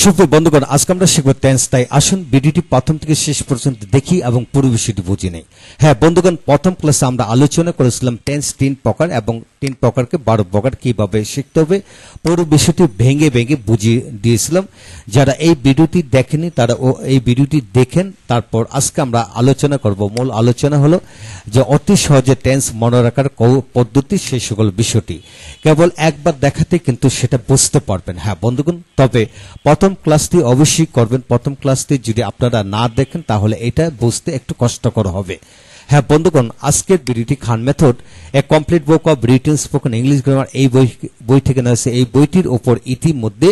সুপ্রিয় বন্ধুগণ, আজকে আমরা শিখব টেন্স। তাই আসুন ভিডিওটি প্রথম থেকে শেষ পর্যন্ত দেখি এবং পুরো বিষয়টি বুঝে নেই। হ্যাঁ বন্ধুগণ, প্রথম ক্লাসে আমরা আলোচনা করেছিলাম টেন্স 3 প্রকার এবং 3 প্রকারকে 12 প্রকার কিভাবে শিখতে হবে, পুরো বিষয়টি ভেঙে ভেঙে বুঝিয়ে দিয়েছিলাম। যারা এই ভিডিওটি দেখেনি তারা এই ভিডিওটি দেখেন। তারপর আজকে আমরা আলোচনা করব। মূল আলোচনা হলো যে অতি সহজে টেন্স মনে রাখার পদ্ধতি, সেই সকল বিষয়টি কেবল একবার দেখাতে কিন্তু সেটা বুঝতে পারবেন। হ্যাঁ বন্ধুগণ, তবে প্রথম ক্লাসটি অবশ্যই করবেন। প্রথম ক্লাসটি যদি আপনারা না দেখেন তাহলে এটা বুঝতে একটু কষ্টকর হবে। হ্যাঁ বন্ধুগণ, আজকের ভিডিওটি Khan method a complete book of written spoken English grammar এই বই থেকে নেওয়া। এই বইটির উপর ইতিমধ্যে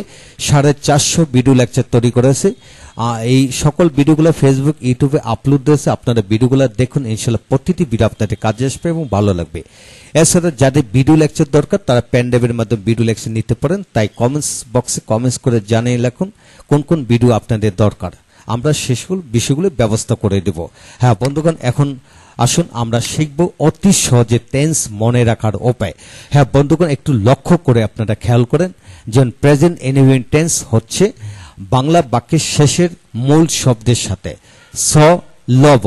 450 ভিডিও লেকচার তৈরি করেছে। এই সকল ভিডিওগুলো ফেসবুক, ইউটিউবে আপলোড দিয়েছে। আপনারা ভিডিওগুলো দেখুন, ইনশাআল্লাহ প্রতিটি ভিডিও আপনাদের কাজে আসবে এবং ভালো লাগবে। এছাড়া যাদের ভিডিও লেকচার দরকার তারা পেন ড্রাইভের মাধ্যমে ভিডিও লেকচার নিতে পারেন। তাই কমেন্টস বক্সে কমেন্টস করে জানিয়ে রাখুন কোন কোন ভিডিও আপনাদের দরকার। আমরা সেসব বিষয়গুলো ব্যবস্থা করে দেব। হ্যাঁ বন্ধুগণ, এখন আসুন আমরা শিখব অতি সহজে টেন্স মনে রাখার উপায়। হ্যাঁ বন্ধুগণ, একটু লক্ষ্য করে আপনারা খেয়াল করেন যে প্রেজেন্ট ইনডিফিনিট টেন্স হচ্ছে বাংলা বাক্যের শেষের মূল শব্দের সাথে স ল ব,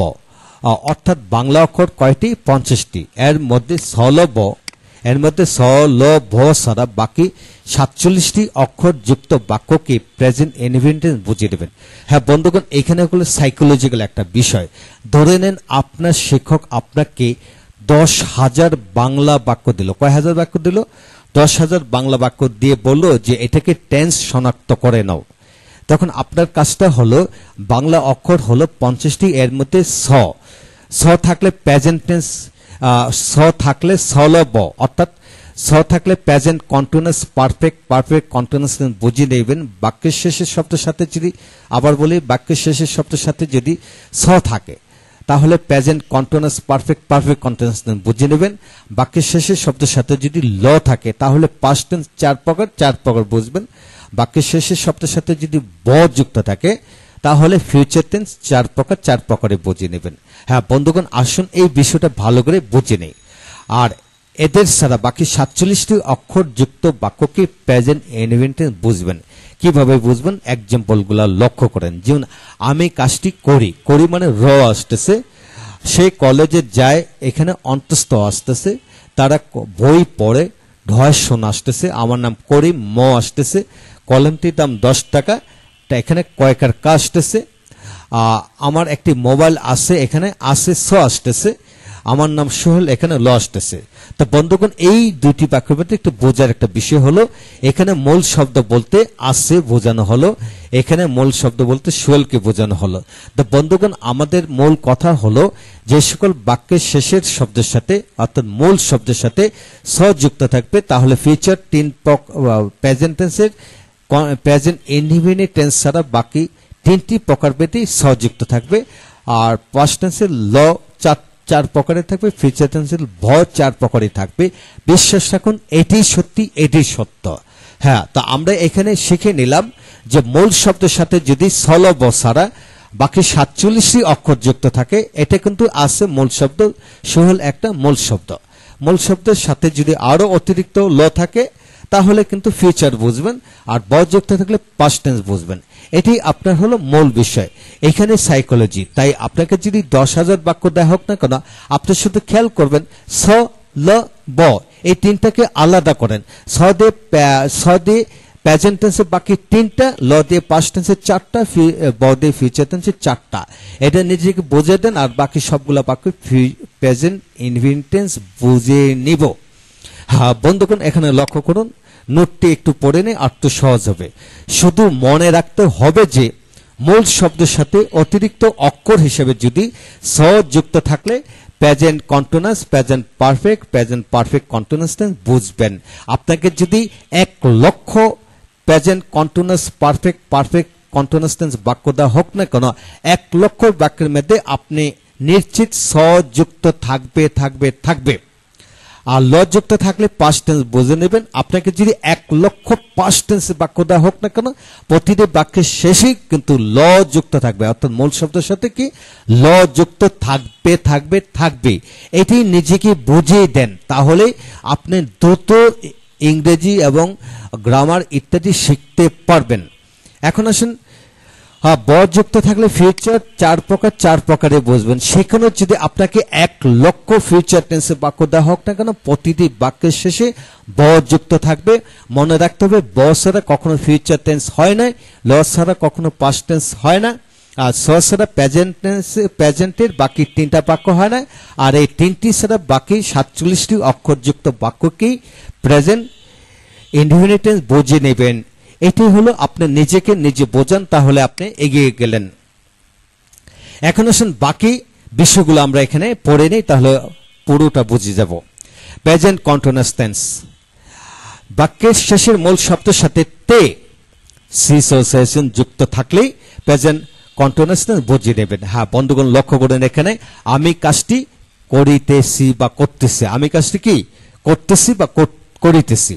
অর্থাৎ বাংলা অক্ষর কয়টি? 50টি। এর মধ্যে স ল ভ ছাড়া বাকি 47টি অক্ষর যুক্ত বাক্যকে প্রেজেন্ট ইনডিফিনিট টেন্স বুঝিয়ে দেবেন। হ্যাঁ বন্ধুগণ, এখানে হলো সাইকোলজিক্যাল একটা বিষয়। ধরে নেন আপনার শিক্ষক আপনাকে 10,000 বাংলা বাক্য দিল। কয় হাজার বাক্য দিল? 10,000 বাংলা বাক্য দিয়ে বলল যে এটাকে টেন্স শনাক্ত করে নাও। তখন আপনার কাজটা হলো বাংলা অক্ষর হলো 50টি। এর মধ্যে স থাকলে প্রেজেন্ট টেন্স, স থাকলে সলব, অর্থাৎ স থাকলে প্রেজেন্ট কন্টিনিউয়াস পারফেক্ট কন্টিনিউয়াস বুঝিয়ে নেবেন। বাক্যের শেষের শব্দের সাথে যদি, আবার বলি, বাক্যের শেষের শব্দের সাথে যদি স থাকে তাহলে প্রেজেন্ট কন্টিনিউয়াস পারফেক্ট কন্টিনিউয়াস বুঝিয়ে নেবেন। বাক্যের শেষের শব্দের সাথে যদি ল থাকে তাহলে পাস্ট টেন্স 4 প্রকার বুঝবেন। বাক্যের শেষের শব্দের সাথে যদি ব যুক্ত থাকে তাহলে ফিউচার টেন্স 4 প্রকারে বুঝিয়ে নেবেন। হ্যাঁ বন্ধুগণ, আসুন এই বিষয়টা ভালো করে বুঝে নেই। আর এদের ছাড়া বাকি 47টি অক্ষর যুক্ত বাক্যকে প্রেজেন্ট ইনডিফিনিট টেন্স বুঝবেন। কিভাবে বুঝবেন? এক্সাম্পলগুলো লক্ষ্য করেন। যেমন আমি কাজটি করি মানে র আসতেছে। সে কলেজে যায়, এখানে অন্তস্থ আসতেছে। তারা বই পড়ে, ঢয় শোন আসতেছে। আমার নাম করিম, ম আসতেছে। কলমটির দাম 10 টাকা, এখানে কয়েকার কা আসতেছে। আমার একটি মোবাইল আছে, এখানে আছে স আসতেছে। আমার নাম সোহেল, এখানে ল আসতেছে। তো বন্ধুগণ, এই দুটি বাক্যের মধ্যে একটু বোঝার একটা বিষয় হলো, এখানে মূল শব্দ বলতে আছে বোঝানো হলো, এখানে মূল শব্দ বলতে সোহেলকে বোঝানো হলো। তো বন্ধুগণ, আমাদের মূল কথা হলো যে সকল বাক্যের শেষের শব্দের সাথে অর্থাৎ মূল শব্দের সাথে স যুক্ত থাকবে তাহলে ফিউচার প্রেজেন্ট টেন্সের প্রেজেন্ট ইনডিফিনিট টেন্স ছাড়া বাকি 3টি প্রকার ভেদে স যুক্ত থাকবে। আর পাস্ট টেন্সের ল 4 প্রকারে থাকবে, ফিউচার টেন্সের ভ 4 প্রকারে থাকবে। বিশ্বাস রাখুন, এটি সত্যি, এটি সত্য। হ্যাঁ, তা আমরা এখানে শিখে নিলাম যে মূল শব্দের সাথে যদি সল ব ছাড়া বাকি 47টি অক্ষর যুক্ত থাকে, এটা কিন্তু আছে মূল শব্দ। সোহেল একটা মূল শব্দ। মূল শব্দের সাথে যদি আরো অতিরিক্ত ল থাকে তাহলে কিন্তু ফিউচার বুঝবেন, আর ব যুক্ত থাকলে পাস্ট টেন্স বুঝবেন। এটি আপনার হলো মূল বিষয়। এখানে সাইকোলজি। তাই আপনাকে যদি 10,000 বাক্য দেওয়া হোক না কেন, আপনি শুধু খেয়াল করবেন স ল ব এই 3টাকে আলাদা করেন। স দিয়ে প্রেজেন্ট টেন্সের বাকি 3টা, ল দিয়ে পাস্ট টেন্সের 4টা, ব দিয়ে ফিউচার টেন্সের 4টা। এটা নিজেকে বুঝে দেন আর বাকি সবগুলা বাক্য প্রেজেন্ট ইনডিফিনিট টেন্স বুঝে নিব। হ্যাঁ বন্ধুগণ, এখানে লক্ষ্য করুন, নোটটি একটু পড়ে নে, আর তো সহজ হবে। শুধু মনে রাখতে হবে যে মূল শব্দের সাথে অতিরিক্ত অক্ষর হিসেবে যদি স যুক্ত থাকলে present continuous, present perfect continuous tense বুঝবেন। আপনাকে যদি 1 লক্ষ present continuous perfect continuous tense বাক্য দেওয়া হোক না কেন, 1 লক্ষ বাক্যের মধ্যে আপনি নিশ্চিত স যুক্ত থাকবে। আর ল যুক্ত থাকলে পাস্ট টেন্স বুঝে নেবেন। আপনাকে যদি 1 লক্ষ পাস্ট টেন্স বাক্য দেওয়া হোক না কেন, প্রতিটি বাক্যের শেষেই কিন্তু ল যুক্ত থাকবে, অর্থাৎ মূল শব্দের সাথে কি ল যুক্ত থাকবে। এটি নিজেকে বুঝিয়ে দেন, তাহলে আপনি দ্রুত ইংরেজি এবং গ্রামার ইত্যাদি শিখতে পারবেন। এখন আসুন বযুক্ত থাকলে ফিউচার চার প্রকারে বুঝবেন। সেখানে যদি আপনাকে 1 লক্ষ ফিউচার টেন্সে বাক্য দেওয়া হোক না কেন, প্রতিটি বাক্যের শেষে বযুক্ত থাকবে। মনে রাখতে হবে ব ছাড়া কখনো ফিউচার টেন্স হয় না, ল ছাড়া কখনো পাস্ট টেন্স হয় না, আর স ছাড়া প্রেজেন্টের বাকি 3টা বাক্য হয় না, আর এই 3টি ছাড়া বাকি 47টি অক্ষরযুক্ত বাক্যকেই প্রেজেন্ট ইনডিফিনিট টেন্স বুঝে নেবেন। এটাই হলো আপনি নিজেকে নিজে বোঝান, তাহলে আপনি এগিয়ে গেলেন। এখন আসুন বাকি বিষয়গুলো আমরা এখানে পড়ে নেই, তাহলে পুরোটা বুঝে যাব। প্রেজেন্ট কন্টিনিউয়াস টেন্স, বাক্যের শেষের মূল শব্দের সাথে তে সিসোসিয়েশন যুক্ত থাকলেই প্রেজেন্ট কন্টিনিউয়াস টেন্স বুঝে নেবেন। হ্যাঁ বন্ধুগণ, লক্ষ্য করেন এখানে আমি কাজটি করিতেছি বা করতেছি, আমি কাজটি কি করতেছি বা করিতেছি।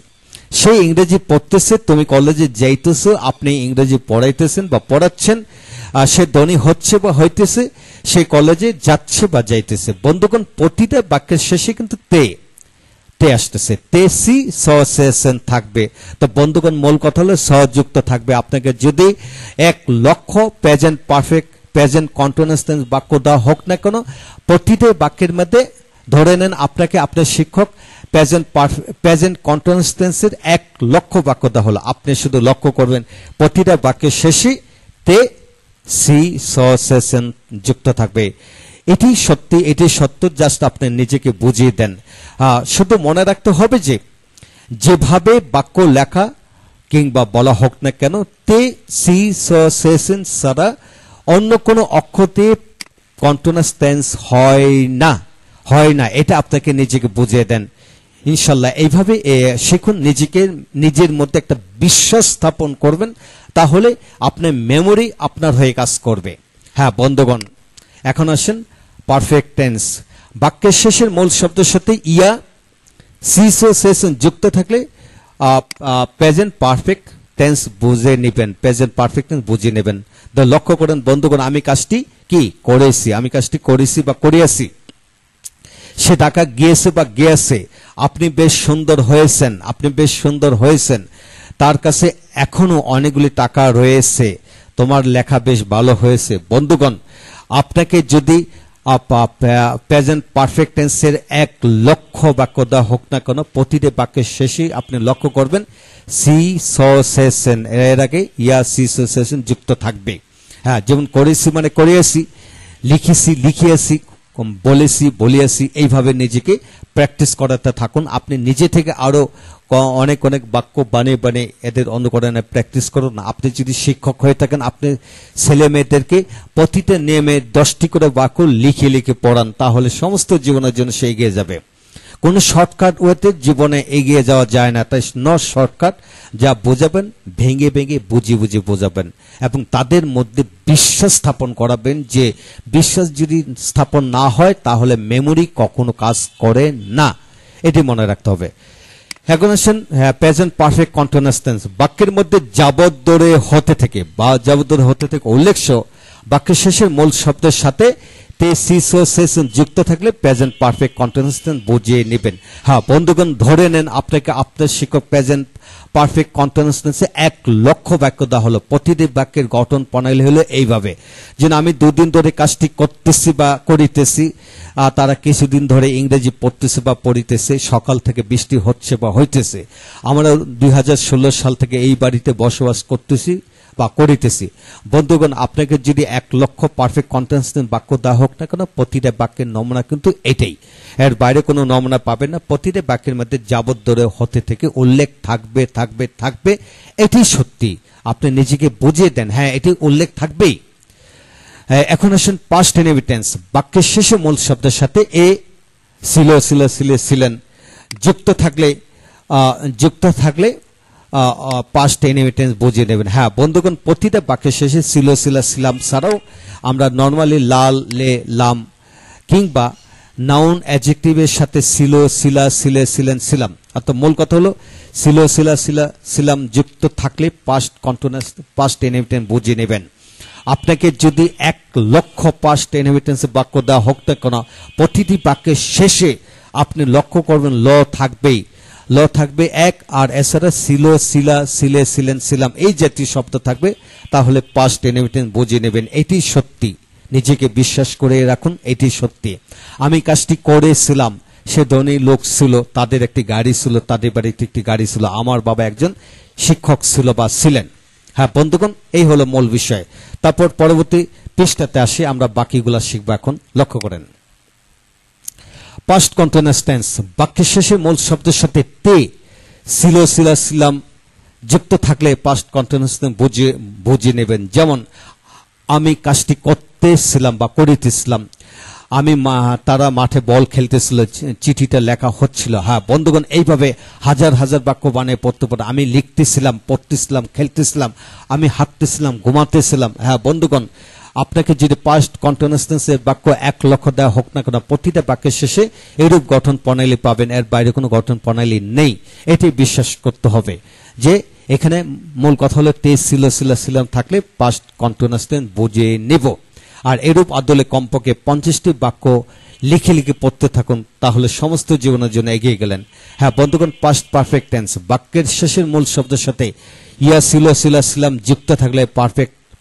সেই ইংরেজি পড়তেছে, তুমি কলেজে যাইতেছো, আপনি ইংরেজি পড়াইতেছেন বা পড়াচ্ছেন, সে ধ্বনি হচ্ছে বা হইতেছে, সেই কলেজে যাচ্ছে বা যাইতেছে। বন্ধুগণ, প্রতিটা বাক্যের শেষে কিন্তু তে আসতেছে, তে সি সসেশন থাকবে। তো বন্ধুগণ, মূল কথা হলো সযুক্ত থাকবে। আপনাকে যদি 1 লক্ষ present perfect present continuous tense বাক্য দেওয়া হোক না কেন, প্রতিটা বাক্যের মধ্যে ধরে নেন আপনাকে আপনার শিক্ষক প্রেজেন্ট কন্টিনিউয়াস টেন্সের 1 লক্ষ বাক্য দেওয়া হলো, আপনি শুধু লক্ষ্য করবেন প্রতিটা বাক্যের শেষে তে সি সসেশন যুক্ত থাকবে। এটি সত্যি, এটি সত্য, জাস্ট আপনি নিজেকে বুঝিয়ে দেন। শুধু মনে রাখতে হবে যে যেভাবে বাক্য লেখা কিংবা বলা হোক না কেন, তে সি সসেশন ছাড়া অন্য কোনো অক্ষরে কন্টিনিউয়াস টেন্স হয় না। এটা আপনাকে নিজেকে বুঝিয়ে দেন। ইনশাল্লাহ এইভাবে শিখুন, নিজের মধ্যে একটা বিশ্বাস স্থাপন করবেন, তাহলে আপনার মেমোরি আপনার হয়ে কাজ করবে। হ্যাঁ বন্ধুগণ, এখন আসেন পারফেক্ট টেন্স। বাক্যের শেষের মূল শব্দের সাথে ইয়া সিসোসিয়েশন যুক্ত থাকলে প্রেজেন্ট পারফেক্ট টেন্স বুঝে নেবেন, প্রেজেন্ট পারফেক্ট টেন্স বুঝে নেবেন। তো লক্ষ্য করেন বন্ধুগণ, আমি কাজটি কি করেছি, আমি কাজটি করেছি বা করিয়াছি। সে টাকা গিয়েছে বা গিয়েছে, আপনি বেশ সুন্দর হয়েছেন, তার কাছে এখনো অনেকগুলি টাকা রয়েছে, তোমার লেখা বেশ ভালো হয়েছে। বন্ধুগণ, আপনাকে যদি প্রেজেন্ট পারফেক্ট টেন্সের 1 লক্ষ বাক্য দেওয়া হোক না কেন, প্রতিটি বাক্যের শেষে আপনি লক্ষ্য করবেন সি সসেশন, এর আগে ইয়া সি সসেশন যুক্ত থাকবে। হ্যাঁ, যেমন করেছি মানে করিয়াছি, লিখেছি লিখিয়াছি, বলিয়াছি, এইভাবে নিজেকে প্র্যাকটিস করাতে থাকুন। আপনি নিজে থেকে আরো অনেক বাক্য বানিয়ে এদের অনুকরণে প্র্যাকটিস করুন। আপনি যদি শিক্ষক হয়ে থাকেন, আপনি ছেলে মেয়েদেরকে প্রতিটা নিয়মে 10টি করে বাক্য লিখে পড়ান, তাহলে সমস্ত জীবনের জন্য সে এগিয়ে যাবে। কোন শর্টকাট ওয়েতে জীবনে এগিয়ে যাওয়া যায় না, তাই নট শর্টকাট, যা বোঝাবেন ভেঙে বুঝে বোঝাবেন এবং তাদের মধ্যে বিশ্বাস স্থাপন করাবেন। যে বিশ্বাস যদি স্থাপন না হয়, তাহলে মেমোরি কখনো কাজ করে না, এটি মনে রাখতে হবে। এখন আসেন প্রেজেন্ট পারফেক্ট কন্টিনিউয়াস টেন্স। বাক্যের মধ্যে যাবৎ ধরে হতে থেকে উল্লেখ্য বাক্যের শেষের মূল শব্দের সাথে তে সিসোসিয়েশন যুক্ত থাকলে প্রেজেন্ট পারফেক্ট কন্টিনিউয়াস টেন্স বুঝিয়ে নেবেন। হ্যাঁ বন্ধুগণ, ধরে নেন আপনাকে আপনার শিক্ষক প্রেজেন্ট পারফেক্ট কন্টিনিউয়াস টেন্সে 1 লক্ষ বাক্য দেওয়া হলো। প্রতিটি বাক্যের গঠন প্রণালী হলো এইভাবে, যেন আমি 2 দিন ধরে কাজটি করতেছি বা করিতেছি, তারা কিছুদিন ধরে ইংরেজি পড়তেছে বা পড়িতেছে, সকাল থেকে বৃষ্টি হচ্ছে বা হইতেছে, আমরা 2016 সাল থেকে এই বাড়িতে বসবাস করতেছি বা করিতেছি। বন্ধুগণ, আপনাকে যদি 1 লক্ষ পারফেক্ট কন্টিনিউয়াস টেন্স বাক্য দেওয়া হোক না কেন, প্রতিটা বাক্যের নমুনা কিন্তু এটাই, এর বাইরে কোনো নমুনা পাবেন না। প্রতিটা বাক্যের মধ্যে যাবৎ ধরে হতে থেকে উল্লেখ থাকবে। এটি সত্যি, আপনি নিজেকে বুঝিয়ে দেন, হ্যাঁ এটি উল্লেখ থাকবেই। এখন আসুন পাস্ট ইনডিফিনিট টেন্স। বাক্যের শেষে মূল শব্দের সাথে ছিলেন যুক্ত থাকলে পাস্ট ইনডিফিনিট টেন্স বুঝিয়ে নেবেন। হ্যাঁ বন্ধুগণ, প্রতিটা বাক্যের শেষে ছিলাম ছাড়াও আমরা নর্মালি লাম কিংবা নাউন অ্যাডজেক্টিভের সাথে ছিলাম, অর্থাৎ মূল কথা হলো ছিলাম যুক্ত থাকলে past continuous past indefinite tense বুঝিয়ে নেবেন। আপনাকে যদি 1 লক্ষ পাস্ট ইনডিফিনিট টেন্সের বাক্য দেওয়া হোক না কেন, প্রতিটি বাক্যের শেষে আপনি লক্ষ্য করবেন ল থাকবেই। ল থাকবে এক, আর এছাড়া ছিল, ছিলা, ছিলে, ছিলেন, ছিলাম এই জাতীয় শব্দ থাকবে, তাহলে পাস্ট ইনডিফিনিট বুঝিয়ে নেবেন এটি সত্যি। নিজেকে বিশ্বাস করে রাখুন, এটি সত্যি। আমি কাজটি করেছিলাম, সে ধনী লোক ছিল, তাদের একটি গাড়ি ছিল, তাদের বাড়িতে একটি গাড়ি ছিল, আমার বাবা একজন শিক্ষক ছিল বা ছিলেন। হ্যাঁ বন্ধুগণ, এই হলো মূল বিষয়। তারপর পরবর্তী পৃষ্ঠাতে আসি, আমরা বাকিগুলা শিখবো। এখন লক্ষ্য করেন, পাস্ট কন্টিনিউয়াস টেন্স বাক্যের শেষে মূল শব্দের সাথে তে, ছিল, ছিলা, ছিলাম যুক্ত থাকলে পাস্ট কন্টিনিউয়াস টেন্স বুঝিয়ে নেবেন। যেমন আমি কাজটি করতেছিলাম বা করিতেছিলাম, তারা মাঠে বল খেলতেছিল, চিঠিটা লেখা হচ্ছিল। হ্যাঁ বন্ধুগণ, এইভাবে হাজার হাজার বাক্য বানিয়ে পড়তে পারে। আমি লিখতেছিলাম, পড়তেছিলাম, খেলতেছিলাম, আমি হাঁটতেছিলাম, ঘুমাতেছিলাম। হ্যাঁ বন্ধুগণ, আপনাকে যদি পাস্ট কন্টিনিউয়াস টেন্সের বাক্য 1 লক্ষ দেওয়া হোক না কেন, প্রতিটা বাক্যের শেষে এরূপ গঠন প্রণালী পাবেন, এর বাইরে কোনো গঠন প্রণালী নেই। এটি বিশ্বাস করতে হবে যে এখানে মূল কথা হলো তে, ছিল, ছিলা, ছিলাম থাকলে পাস্ট কন্টিনিউয়াস টেন্স বুঝে নেব। আর এরূপ আদলে কমপক্ষে 50টি বাক্য লিখে লিখে পড়তে থাকুন, তাহলে সমস্ত জীবনের জন্য এগিয়ে গেলেন। হ্যাঁ বন্ধুগণ, পাস্ট পারফেক্ট টেন্স বাক্যের শেষের মূল শব্দের সাথে ইয়া, ছিল, ছিলা, ছিলাম যুক্ত থাকলে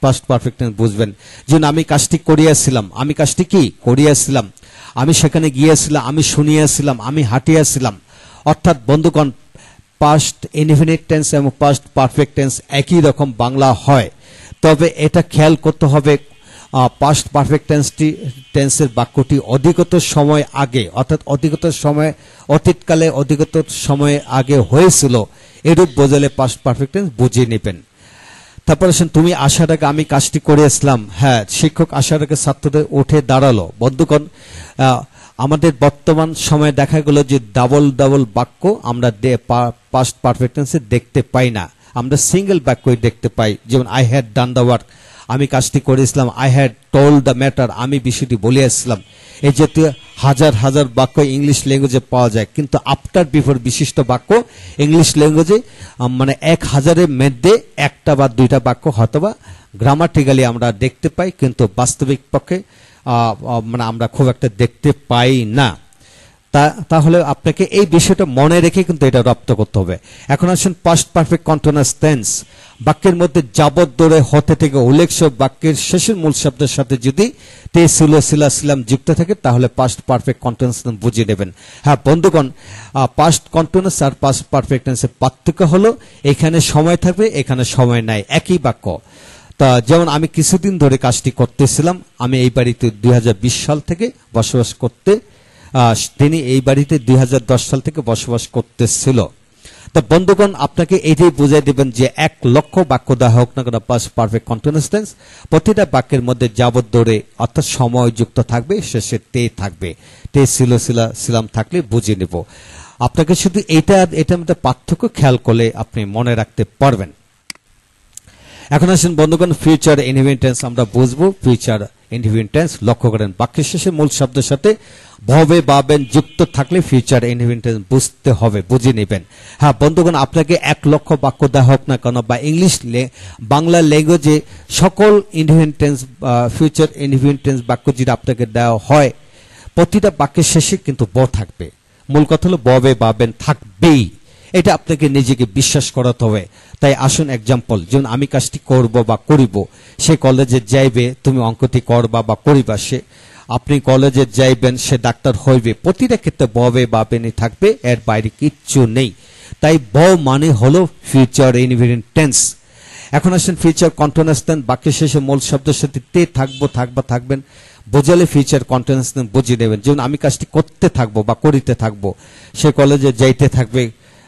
পাস্ট পারফেক্ট টেন্স বুঝবেন। যেমন আমি কাজটি করিয়াছিলাম, আমি কাজটি কি করিয়াছিলাম, আমি সেখানে গিয়েছিলাম, আমি শুনিয়াছিলাম, আমি হাঁটিয়াছিলাম। অর্থাৎ বন্ধুগণ, পাস্ট ইনডিফিনিট টেন্স এবং পাস্ট পারফেক্ট টেন্স একই রকম বাংলা হয়, তবে এটা খেয়াল করতে হবে পাস্ট পারফেক্ট টেন্সের বাক্যটি অধিকতর সময় আগে, অর্থাৎ অধিকতর সময়, অতীতকালে অধিকতর সময় আগে হয়েছিল, এরূপ বোঝালে পাস্ট পারফেক্ট টেন্স বুঝিয়ে নেবেন। তারপর আসেন, তুমি আসার আগে আমি কাজটি করেছিলাম। হ্যাঁ, শিক্ষক আসার আগে ছাত্রদের উঠে দাঁড়ালো। বন্ধুগণ, আমাদের বর্তমান সময়ে দেখা গেল যে ডাবল ডাবল বাক্য আমরা পাস্ট পারফেক্ট টেন্সে দেখতে পাই না, আমরা সিঙ্গেল বাক্যই দেখতে পাই। যেমন I had done the work, আমি কাজটি করেছিলাম, I had told the matter, আমি বিষয়টি বলিয়াছিলাম। এই জাতীয় হাজার হাজার বাক্য ইংলিশ ল্যাঙ্গুয়েজে পাওয়া যায়, কিন্তু আফটার বিফোর বিশিষ্ট বাক্য ইংলিশ ল্যাঙ্গুয়েজে মানে 1000-এর মধ্যে একটা বা দুইটা বাক্য হয়তোবা গ্রামাটিক্যালি আমরা দেখতে পাই, কিন্তু বাস্তবিক পক্ষে মানে আমরা খুব একটা দেখতে পাই না। তাহলে আপনাকে এই বিষয়টা মনে রেখে কিন্তু এটা রপ্ত করতে হবে। এখন আসুন পাস্ট পারফেক্ট কন্টিনিউয়াস টেন্স বাক্যের মধ্যে যাবত ধরে হতে থেকে উল্লেখ্য বাক্যের শেষের মূল শব্দের সাথে যদি তে, ছিল, ছিলা, ছিলাম যুক্ত থাকে, তাহলে পাস্ট পারফেক্ট কন্টিনিউয়াস টেন্স বুঝিয়ে নেবেন। হ্যাঁ বন্ধুগণ, পাস্ট কন্টিনিউয়াস আর পাস্ট পারফেক্ট টেন্সের পার্থক্য হলো এখানে সময় থাকবে, এখানে সময় নাই, একই বাক্য। তা যেমন আমি কিছুদিন ধরে কাজটি করতেছিলাম, আমি এই বাড়িতে 2020 সাল থেকে বসবাস করতে, তিনি এই বাড়িতে 2010 সাল থেকে বসবাস করতেছিল। তো বন্ধুগণ, আপনাকে এটাই বুঝাই দেবেন যে 1 লক্ষ বাক্য দেওয়া হোক না কেন পাস্ট পারফেক্ট কন্টিনিউয়াস টেন্স, প্রতিটা বাক্যের মধ্যে যাবত ধরে অর্থাৎ সময় যুক্ত থাকবে, শেষে তে থাকবে। তে, ছিল, ছিলা, ছিলাম থাকলে বুঝে নেব। আপনাকে শুধু এটার মধ্যে পার্থক্য খেয়াল করলে আপনি মনে রাখতে পারবেন। এখন আসুন বন্ধুগণ, ফিউচার ইনডিফিনিট টেন্স আমরা বুঝবো। ফিউচার ইনডিফিনিট টেন্স লক্ষ্য করেন, বাক্যের শেষে মূল শব্দের সাথে ভবে বাবেন যুক্ত থাকলে ফিউচার ইনডিফিনিট টেন্স বুঝতে হবে, বুঝে নেবেন। হ্যাঁ বন্ধুগণ, আপনাকে 1 লক্ষ বাক্য দেওয়া হোক না কেন বা ইংলিশ বাংলা ল্যাঙ্গুয়েজে সকল indefinite tense, future indefinite tense বাক্য যদি আপনাকে দেওয়া হয়, প্রতিটা বাক্যের শেষে কিন্তু ব থাকবে। মূল কথা হলো ববে বাবেন থাকবেই, এটা আপনাকে নিজেকে বিশ্বাস করাতে হবে। তাই আসুন এক্সাম্পল, যেমন আমি কাজটি করব বা করিব, সে কলেজে যাইবে, তুমি অঙ্কটি করবা বা করিবা, আপনি কলেজে যাইবেন, সে ডাক্তার হইবে। প্রতিটা ক্ষেত্রে ববে বাবেনই থাকবে, এর বাইরে কিচ্ছু নেই। তাই ব মানে হলো ফিউচার ইনডিফিনিট টেন্স। এখন আসেন ফিউচার কন্টিনিউয়াস টেন্স বাক্যের শেষে মূল শব্দের সাথে তে থাকবেন বোঝালে ফিউচার কন্টিনিউয়াস টেন্স বুঝিয়ে নেবেন। যেমন আমি কাজটি করতে থাকবো বা করিতে থাকবো, সে কলেজে যাইতে থাকবে,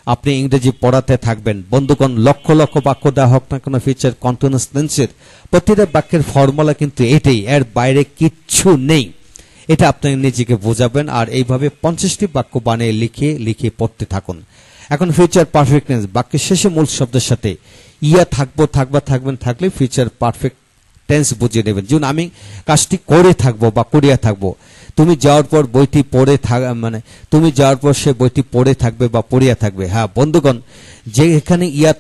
আপনি ইংরেজি পড়াতে থাকবেন। বন্ধুগণ, লক্ষ লক্ষ বাক্য দেওয়া হোক না কেন ফিউচার কন্টিনিউয়াস টেন্সের প্রতিটা বাক্যের ফর্মুলা কিন্তু এটাই, এর বাইরে কিচ্ছু নেই। এটা আপনি নিজেকে বোঝাবেন, আর এইভাবে 50টি বাক্য বানিয়ে লিখে লিখে পড়তে থাকুন। এখন ফিউচার পারফেক্ট টেন্স বাক্যের শেষে মূল শব্দের সাথে ইয়া থাকবেন থাকলে ফিউচার পারফেক্ট টেন্স বুঝিয়ে নেবেন। যেমন আমি কাজটি করে থাকবো বা করিয়া থাকবো, তুমি যাওয়ার পর বইটি পড়ে মানে তুমি যাওয়ার পর সে বইটি পড়ে থাকবে বা পড়িয়া থাকবে। হ্যাঁ বন্ধুগণ, যে এখানে ইয়া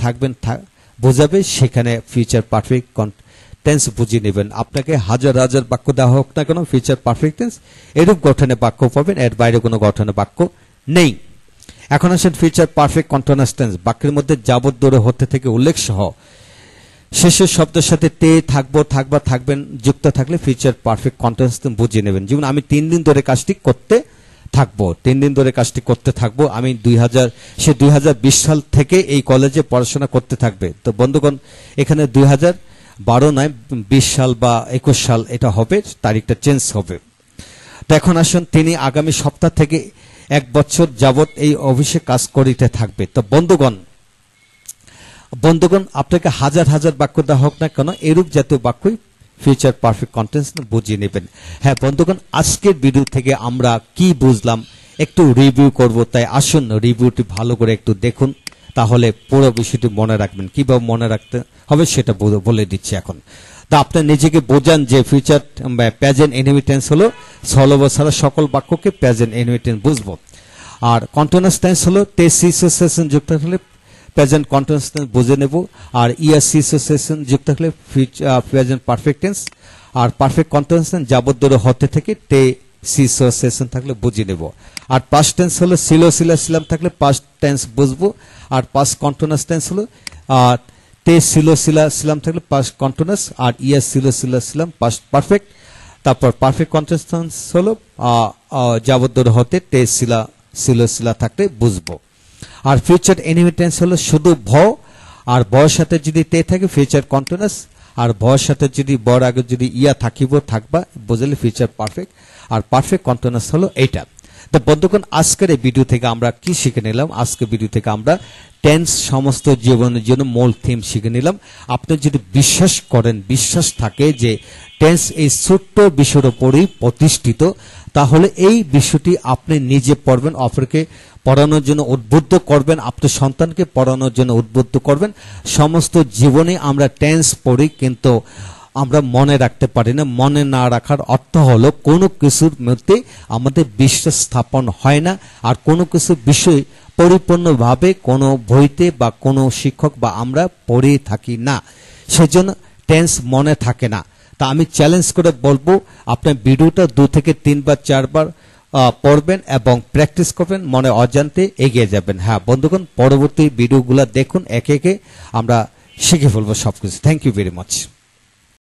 থাকবেন বোঝাবে, সেখানে ফিউচার পারফেক্ট টেন্স বুঝিয়ে নেবেন। আপনাকে হাজার হাজার বাক্য দেওয়া হোক না কেন ফিউচার পারফেক্ট টেন্স এরূপ গঠনে বাক্য পাবেন, এর বাইরে কোনো গঠনে বাক্য নেই। এখন আসেন ফিউচার পারফেক্ট কন্টিনিউয়াস টেন্স, বাক্যের মধ্যে যাবত ধরে হতে থেকে উল্লেখ সহ শেষের শব্দের সাথে তে, থাকবো, থাকবা, থাকবেন যুক্ত থাকলে ফিউচার পারফেক্ট কন্টিনিউয়াস টেন্স বুঝিয়ে নেবেন। যেমন আমি 3 দিন ধরে কাজটি করতে থাকবো, 3 দিন ধরে কাজটি করতে থাকবো, আমি 2020 সাল থেকে এই কলেজে পড়াশোনা করতে থাকবে। তো বন্ধুগণ এখানে 2012 নয় 20 সাল বা 21 সাল এটা হবে, তারিখটা চেঞ্জ হবে। তো এখন আসুন তিনি আগামী সপ্তাহ থেকে 1 বছর যাবত এই অফিসে কাজ করিতে থাকবে। তো বন্ধুগণ আপনাকে হাজার হাজার বাক্য দেওয়া হোক না কেন, এরূপ জাতীয় বাক্যই ফিউচার পারফেক্ট কন্টেন্স বুঝিয়ে নেবেন। হ্যাঁ বন্ধুগণ, আজকের ভিডিও থেকে আমরা কি বুঝলাম একটু রিভিউ করব, তাই আসুন রিভিউটি ভালো করে একটু দেখুন, তাহলে পুরো বিষয়টি মনে রাখবেন। কিভাবে মনে রাখতে হবে সেটা বলে দিচ্ছি এখন। তা আপনি নিজেকে বোঝান যে ফিউচার প্রেজেন্ট ইনহেরিটেন্স হলো সলভ ছাড়া সকল বাক্যকে প্রেজেন্ট ইনহেরিটেন্স বুঝবো। আর কন্টিনিউয়াস টেন্স হলো তে সিসোসিয়েশন যুক্ত থাকলে প্রেজেন্ট কন্টিনিউয়াস টেন্স বুঝে নেব, আর ইয়ার সিসোসিয়েশন যুক্ত থাকলে প্রেজেন্ট পারফেক্ট টেন্স, আর পারফেক্ট কন্টিনিউয়াস টেন্স যাবত ধরে হতে থেকে তে সিসোসিয়েশন থাকলে বুঝে নেব। আর পাস্ট টেন্স হলো ছিল, ছিলাম থাকলে পাস্ট টেন্স বুঝবো। আর পাস্ট কন্টিনিউয়াস টেন্স হলো তে ছিল, ছিলাম থাকলে পাস্ট কন্টিনিউয়াস, আর ইয়ার ছিলাম পাস্ট পারফেক্ট। তারপর পারফেক্ট কন্টিনিউয়াস টেন্স হলো যাবত ধরে হতে তে ছিল থাকলে বুঝবো। আর ফিউচার ইনহেরিটেন্স হলো শুধু ভ, আর ভয়ের সাথে যদি তে থাকে ফিউচার কন্টিনিউয়াস, আর ভয়ের সাথে যদি বর আগে যদি ইয়া থাকবা বুঝলে ফিউচার পারফেক্ট। আর পারফেক্ট কন্টিনিউয়াস হলো এইটা। তো বন্ধুগণ আজকের এই ভিডিও থেকে আমরা কি শিখে নিলাম? আজকের ভিডিও থেকে আমরা টেন্স সমস্ত জীবনের জন্য মূল থিম শিখে নিলাম। আপনি যদি বিশ্বাস থাকে যে টেন্স এই ছোট্ট বিষয়ের উপরেই প্রতিষ্ঠিত, তাহলে এই বিষয়টি আপনি নিজে পড়বেন, অপরকে পড়ানোর জন্য উদ্বুদ্ধ করবেন, আপনার সন্তানকে পড়ানোর জন্য উদ্বুদ্ধ করবেন। সমস্ত জীবনে আমরা টেন্স পড়ি কিন্তু আমরা মনে রাখতে পারি না। মনে না রাখার অর্থ হলো কোনো কিছুর মধ্যে আমাদের বিশ্বাস স্থাপন হয় না, আর কোনো কিছু বিষয় পরিপূর্ণভাবে কোনো বইতে বা কোনো শিক্ষক বা আমরা পড়ে থাকি না, সেজন্য টেন্স মনে থাকে না। তা আমি চ্যালেঞ্জ করে বলবো আপনার ভিডিওটা 2 থেকে 3 বার 4 বার পড়বেন এবং প্র্যাকটিস করবেন, মনে অজান্তে এগিয়ে যাবেন। হ্যাঁ বন্ধুগণ, পরবর্তী ভিডিওগুলো দেখুন, একে একে আমরা শিখে ফেলবো সবকিছু। Thank you very much.